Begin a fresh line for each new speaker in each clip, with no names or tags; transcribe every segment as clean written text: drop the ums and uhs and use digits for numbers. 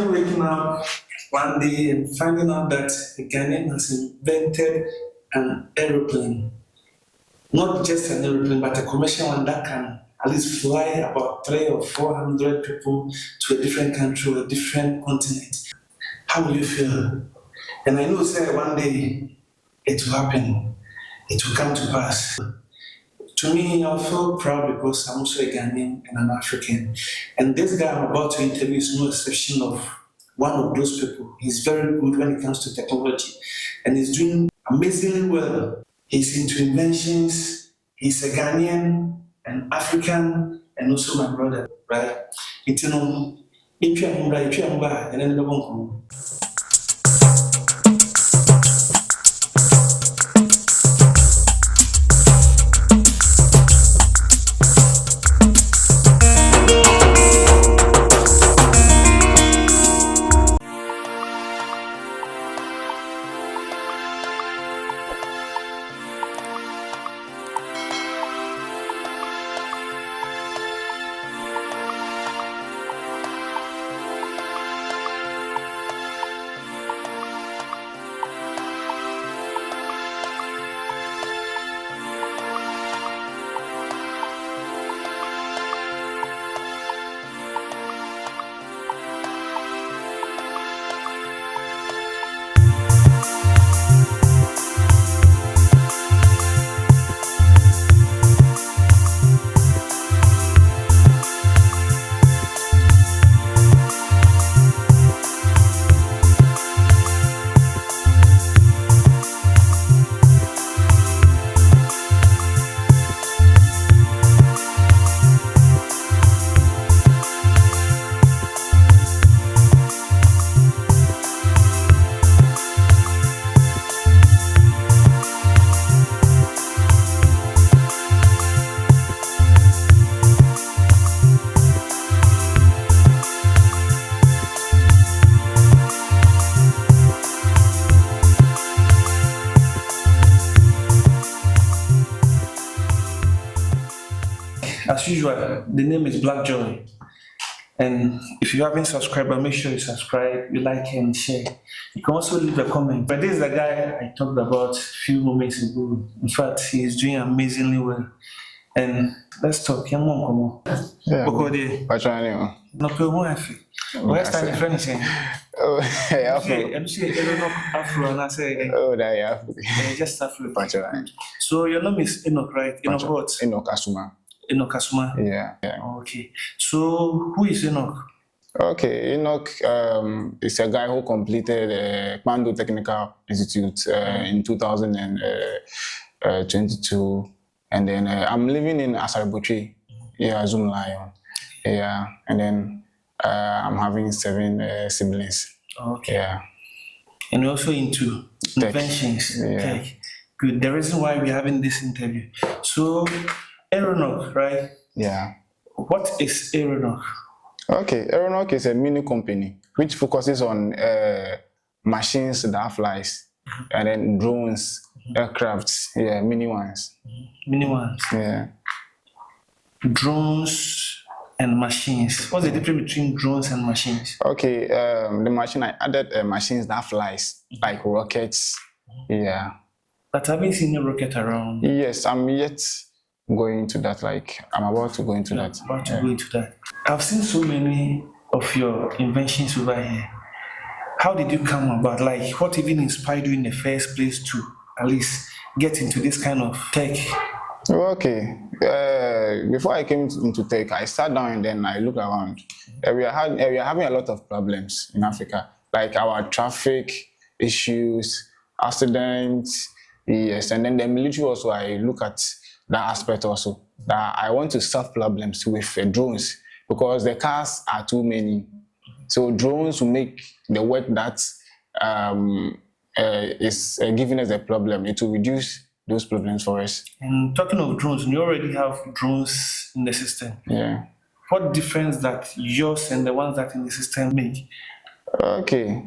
Imagine waking up one day and finding out that a Ghanaian has invented an aeroplane. Not just an aeroplane, but a commercial one that can at least fly about 300 or 400 people to a different country or a different continent. How will you feel? And I know, say, one day it will happen. It will come to pass. To me, I feel proud because I'm also a Ghanaian and an African. And this guy I'm about to interview is no exception of one of those people. He's very good when it comes to technology and he's doing amazingly well. He's into inventions, he's a Ghanaian, an African, and also my brother, right? It's you know, if you are and then the as usual, the name is Blackkjoy. And if you haven't subscribed, make sure you subscribe, you like and share. You can also leave a comment. But this is the guy I talked about a few moments ago. In fact, he is doing amazingly well. And let's talk. Come on.
Yeah. What's your name?
No, where's the French?
Oh, yeah,
I'm saying, Afro, and I say,
oh, that yeah,
just Afro.
what's your name?
So your name is Enoch, right? Enoch what?
Enoch Asuma.
Enoch Asuma?
Yeah.
Okay. So who is Enoch?
Okay, Enoch is a guy who completed Mando Technical Institute in 2022. And then I'm living in Asaributri, Zoom Lion. Yeah, and then I'm having 7 siblings.
Okay.
Yeah.
And you're also into inventions.
Yeah.
Tech. Good. The reason why we're having this interview. So, Aeronoc, right?
Yeah.
What is Aeronoc?
Okay, Aeronoc is a mini company which focuses on machines that flies, and then drones, aircrafts, yeah, mini ones.
Mini ones.
Yeah.
Drones and machines. What's the difference between drones and machines?
Okay, the machine I added machines that flies, like rockets. Yeah.
But I haven't seen a rocket around.
Yes, I'm yet going to that. Like I'm about to go into that.
About to go into that. I've seen so many of your inventions over here. How did you come about? Like, what even inspired you in the first place to at least get into this kind of tech?
Okay. Before I came into tech, I sat down and then I looked around. We are having a lot of problems in Africa, like our traffic issues, accidents. Yes, and then the military also. I look at that aspect also. That I want to solve problems with drones because the cars are too many. So drones will make the work that is giving us a problem. It will reduce those problems for us.
And talking of drones, you already have drones in the system.
Yeah.
What difference that yours and the ones that in the system make?
Okay.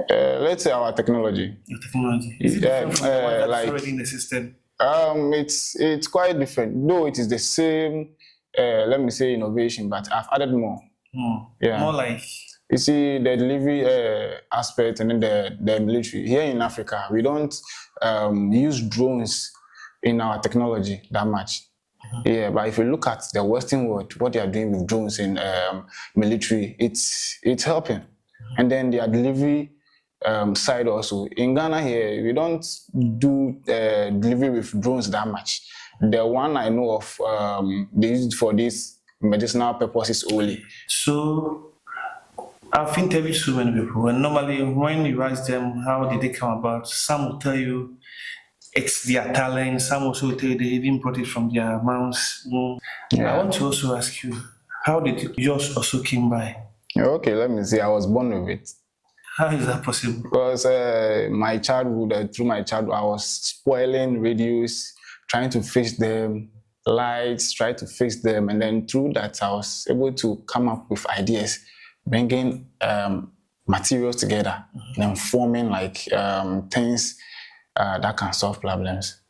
Let's say our technology.
Your technology. Is it different from the one that's like, already in the system?
It's quite different. Though it is the same, let me say innovation, but I've added more.
More.
Yeah.
More like?
You see the delivery aspect and then the military. Here in Africa, we don't use drones in our technology that much. Yeah, but if you look at the Western world, what they are doing with drones in military, it's helping. And then their delivery side also. In Ghana here, we don't do delivery with drones that much. The one I know of, they use it for these medicinal purposes only.
So I've interviewed so many people, and normally when you ask them how did they come about, some will tell you it's their talent. Some also tell you they even brought it from their moms. I want to also ask you, how did yours also came by?
Okay, let me see. I was born with it.
How is that possible?
Because my childhood, through my childhood, I was spoiling radios, trying to fix them, lights, try to fix them, and then through that, I was able to come up with ideas, bringing materials together, and forming like things that can solve problems.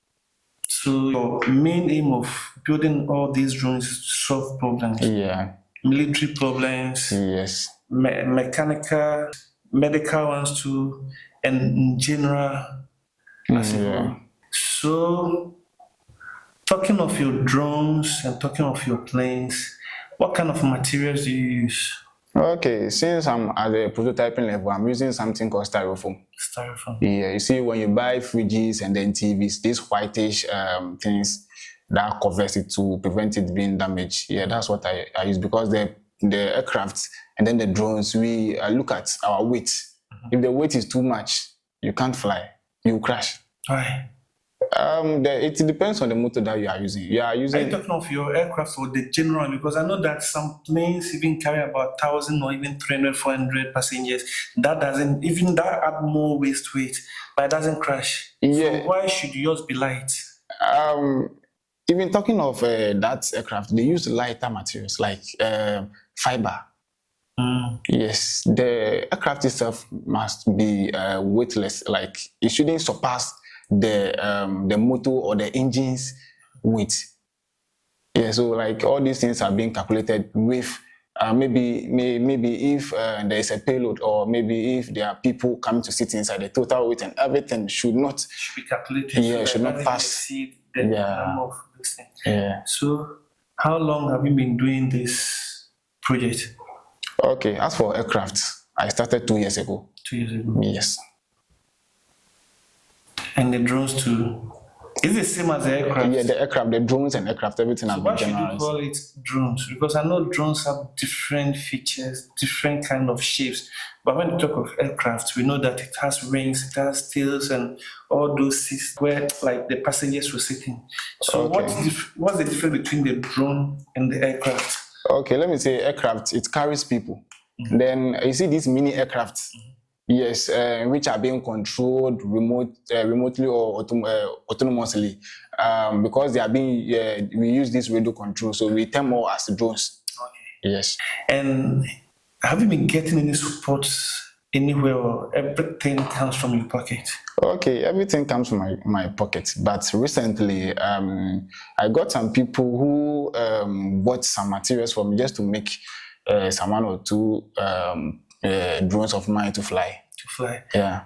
So your main aim of building all these drones is to solve problems?
Yeah.
Military problems?
Yes.
Mechanical, medical ones too, and in general as a whole. So, talking of your drones and talking of your planes, what kind of materials do you use?
Okay, since I'm at the prototyping level, I'm using something called styrofoam.
Styrofoam.
Yeah, you see, when you buy fridges and then TVs, these whitish things that covers it to prevent it being damaged. Yeah, that's what I use, because the aircraft and then the drones, we look at our weight. If the weight is too much, you can't fly, you crash.
Why?
It depends on the motor that you are using.
Are you talking of your aircraft or the general? Because I know that some planes even carry about 1,000 or even 300, 400 passengers. That doesn't, even that add more waste to it, but it doesn't crash.
Yeah.
So why should yours be light?
Even talking of that aircraft, they use lighter materials like fiber. Yes, the aircraft itself must be weightless. Like it shouldn't surpass the motor or the engine's weight. Yeah, so like all these things are being calculated with maybe if there is a payload, or maybe if there are people coming to sit inside, the total weight and everything should
be calculated.
Yeah,
so
should not pass.
Exceed the number of this thing.
Yeah.
So, how long have you been doing this project?
Okay, as for aircraft, I started 2 years ago.
2 years ago.
Yes.
And the drones too. Is it the same as the aircraft?
Yeah, the aircraft, the drones and aircraft, everything has been generalized.
Why should you call it drones? Because I know drones have different features, different kind of shapes. But when you talk of aircraft, we know that it has wings, it has tails, and all those seats where like the passengers were sitting. So what's the difference between the drone and the aircraft?
Okay, let me say aircraft, it carries people. Then you see these mini aircraft. Yes, which are being controlled remotely or autonomously, because they are being we use this radio control, so we term more as drones. Okay. Yes.
And have you been getting any support anywhere, or everything comes from your pocket?
Okay, everything comes from my pocket. But recently, I got some people who bought some materials for me just to make some 1 or 2 drones of mine to fly.
To fly?
Yeah.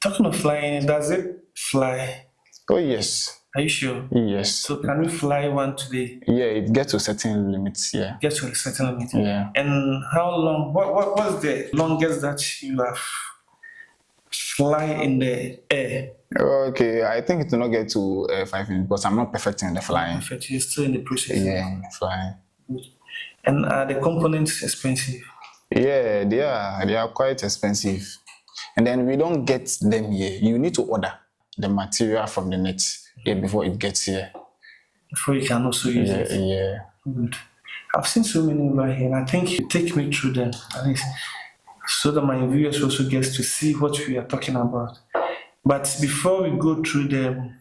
Talking of flying, does it fly?
Oh, yes.
Are you sure?
Yes.
So can we fly one today?
Yeah, it gets to certain limits, yeah.
Gets to a certain limit?
Yeah.
And how long, what was the longest that you have fly in the air?
Okay, I think it will not get to 5 minutes, because I'm not perfect in the flying.
Perfect, you're still in the process?
Yeah, flying.
And are the components expensive?
Yeah, they are quite expensive. And then we don't get them here. You need to order the material from the net before it gets here.
Before you can also use it?
Yeah.
Good. I've seen so many over here, and I think you take me through them, at least, so that my viewers also get to see what we are talking about. But before we go through them,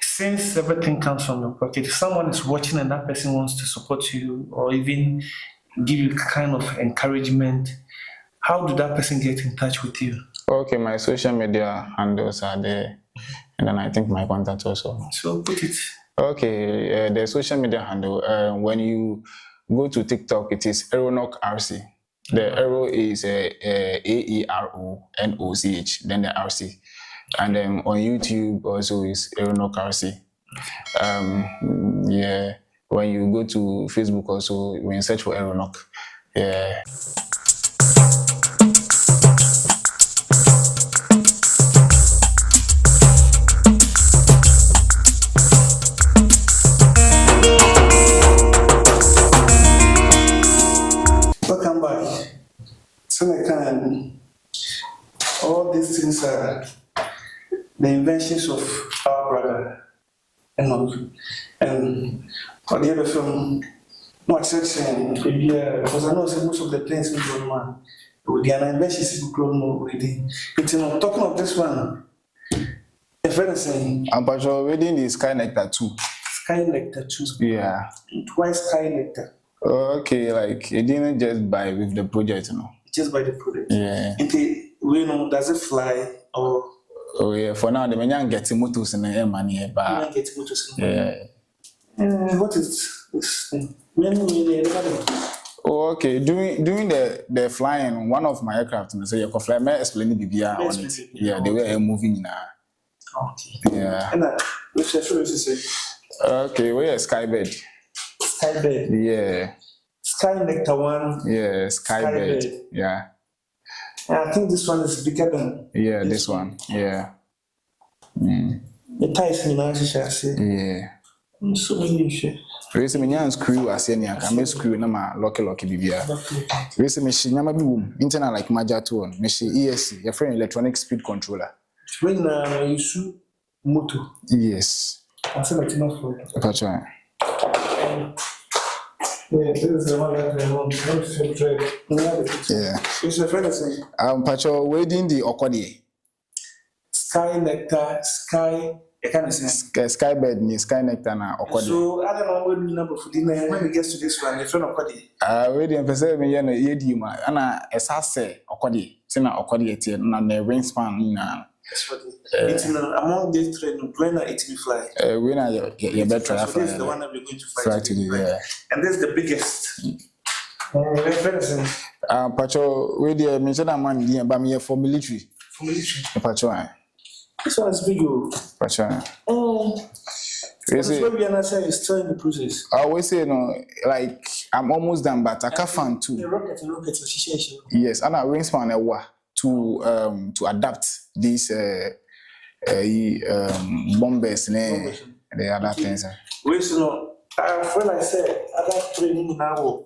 since everything comes from your pocket, if someone is watching and that person wants to support you or even give you kind of encouragement, how do that person get in touch with you?
Okay, my social media handles are there, and then I think my contact also.
So put it.
Okay, the social media handle, when you go to TikTok, it is Aeronoc RC. The Aero is AERONOCH, then the RC. And then on YouTube also is Aeronoc RC. Yeah. When you go to Facebook also, when you search for Aeronoc, yeah.
Welcome back. So I can, all these things are the inventions of our brother and for the other film, not section, because I know most of the planes in the man, with the inventions in grown already. It's talking of this one. If anything,
I'm reading the Sky Nectar too.
Sky Nectar too.
Yeah.
Why Sky Nectar?
Okay, like it didn't just buy with the project, you know.
Just by the product.
Yeah.
Does it fly or?
Oh yeah. For now, the man getting motors in the air money, but
yeah. What is this thing?
Oh, okay. During the flying, one of my aircraft, so you can fly. May explain the BBR on it. Yeah, they were moving now.
Okay.
Yeah.
And which should say?
Okay, where is Skybed?
Skybed.
Yeah.
Sky Nectar one.
Yeah, Skybed. Yeah.
I think this one is bigger than.
Yeah, this one. Yeah. Mm.
The ties in the chassis.
Yeah.
So many shit.
Recently, me screw as any I can screw na ma lucky BBR. Recently, she nyama bi wom internal like Majato on. Me she ESC, your friend electronic speed controller.
When you shoot motor.
Yes.
I said like enough for it.
Gotcha.
Yeah, this is the one that I want. Yeah. It's a friend saying.
Pacho wedding the Okodi.
Sky Nectar, Sky. I can't say.
Skybed ni Sky Nectar na Okodi.
So I don't know what number for dinner. When it gets to this one, it's not Okodi.
Wedding person me yana yedi ma. Ana esase Okodi. Sina Okodi eti na ne wingspan na.
That's what it's among these three. When are it be fly?
When are you better?
So this is the one that we're going to
fly today. Yeah.
And this is the biggest.
Pacho, we the mention that man here, but me for military.
For military.
Pacho.
This one is big.
Pacho.
This is what we are saying is still in the process.
I always say no, like I'm almost done, but I can't find too.
The rocket,
yes, and I wingspan to adapt these bombers and the other things.
We know. When I say other training now,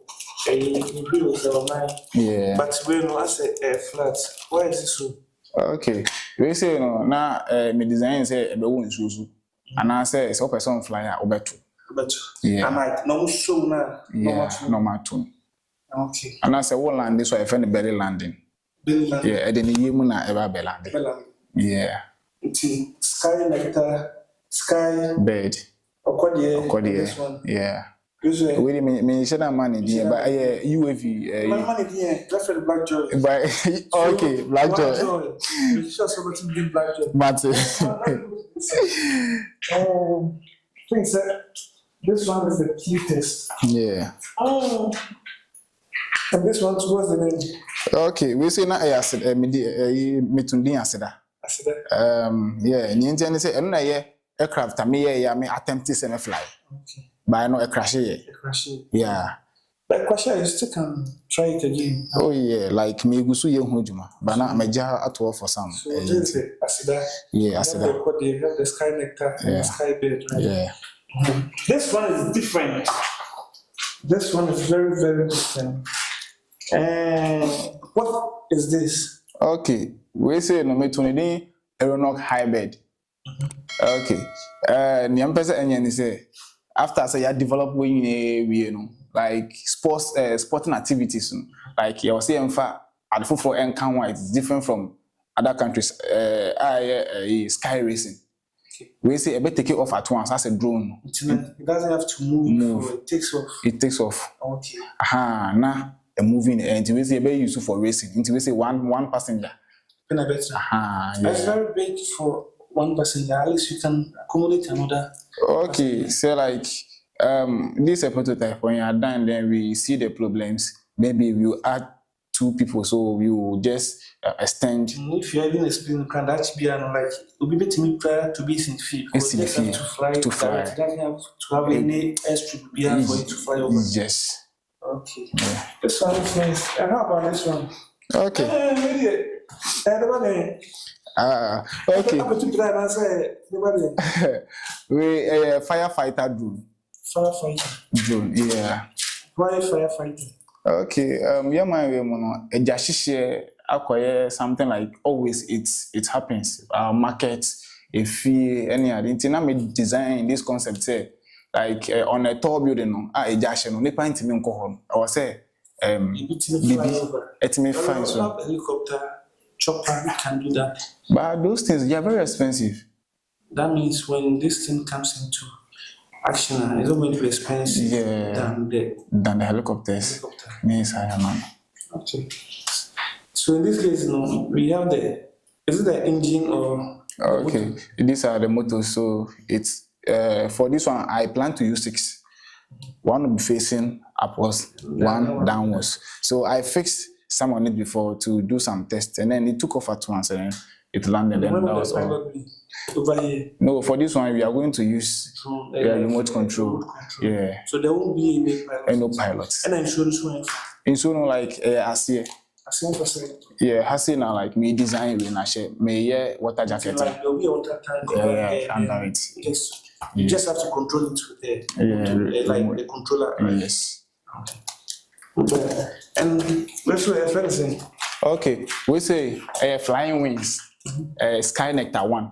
yeah.
But we know as a flat. Why is this so?
Okay. We say no. Now me design say ebe won susu. And I say it's person flyer obeto. Yeah.
And like no so na.
Yeah. Normal two.
Okay.
And I say one land this way I find belly landing. Yeah, and then you na ever be landing. Yeah.
Sky Nectar, Sky
Bed.
Okodi. This one.
Yeah. Wait, me should have money there, but UAV.
Money there. That's for Blackkjoy.
Okay, Blackkjoy.
You sure somebody big Blackkjoy.
But
things that this one is the cutest.
Yeah.
And this one towards the name.
Okay, we say na I said me tundi aseda. Yeah, ni nti say eno na ye aircraft me attempt to send fly.
Okay.
But I know a crash here. Yeah.
But crash you still can try it again.
Oh yeah, like me gusu ye hujuma. But now me ja at all for some.
So this is asida.
Yeah, asida.
You have the Sky Nectar and the Skybed, right?
Yeah.
This one is different. This one is very, very different. What is this?
Okay. We say no me tuni Aeronoc hybrid. Okay. Ni pesa enye ni say after say you develop when you know like sporting activities like you say emfa adfo for encounter it's different from other countries sky racing. Okay. We say a take it off at once as a drone.
It doesn't have to move. It takes off.
It takes off.
Okay.
Now a moving and we say very useful for racing. Until we say one passenger.
Yeah. That's very big for one passenger. At least you can accommodate another.
Okay, passenger. So like this is a prototype. When you are done, then we see the problems. Maybe we add two people, so you just extend.
If you even explain that be like it'll be better me prior to be in fee because you
It's in
just
the
have to fly
to fly.
direct. Doesn't have to have any extra beer for you to fly over.
Yes.
Okay. This one is nice. And how about this one?
Okay.
Okay.
Okay. We firefighter drone.
Firefighter.
Drone, yeah.
Why firefighter?
Okay. Yeah, my way, a jashishe acquire something like always. It happens. Our market, a fee, any other. Intina me design this concept say like on a tall building. No, a jashi no. Nipa inti me nko I was say it me fine so.
Helicopter, chopper can do that.
But those things they are very expensive.
That means when this thing comes into action, it's not going to be expensive than
the helicopters. Means I am.
Okay. So in this case, we have is it the engine or?
Okay, these are the motors. So it's for this one I plan to use 6. One will be facing upwards, one downwards. So I fixed some on it before to do some tests, and then it took off at once, and then it landed. And that was all. No, for this one we are going to use remote control. Yeah.
So there won't be any pilots.
No pilots.
And insurance one.
Insurance like yeah, has now like me design when I share me water jacket.
Like there'll be a water tank
under it.
Yes. You just have to control it with the controller. Right?
Yes.
Okay. And let's say
okay, we say flying wings, Sky Nectar 1.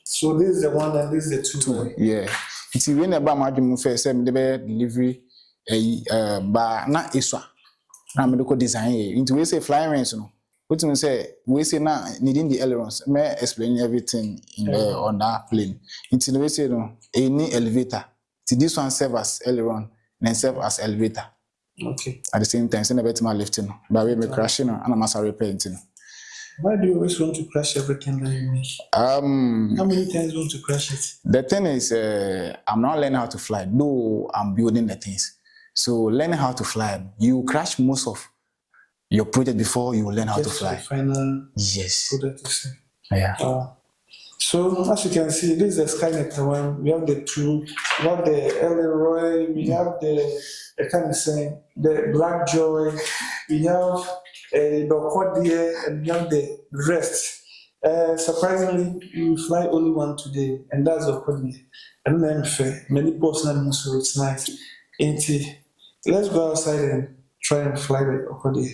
So this is the one and this is the 2. Right?
Yeah. It's when about my first delivery but not iswa. Na medical design into we say flying wings no. What you say we say now needing the ailerons. May explain everything in on that plane. Into we say no any elevator. This one serve as aileron and serve as elevator.
Okay.
At the same time, send a bit more lifting. But we be crashing and I'm also repainting.
Why do you always want to crash everything that you make? How many times do you want to crash it?
The thing is, I'm not learning how to fly, though I'm building the things. So learning how to fly, you crash most of your project before you learn how to fly.
The final
product. Yeah.
So as you can see, this is the Sky Nectar one. We have the 2, we have the Elroy, we have the Blackkjoy, we have the Blackkjoy, and we have the rest. Surprisingly, we fly only one today, and that's the Blackkjoy. And then many personal so it's nice. Let's go outside and try and fly the Blackkjoy.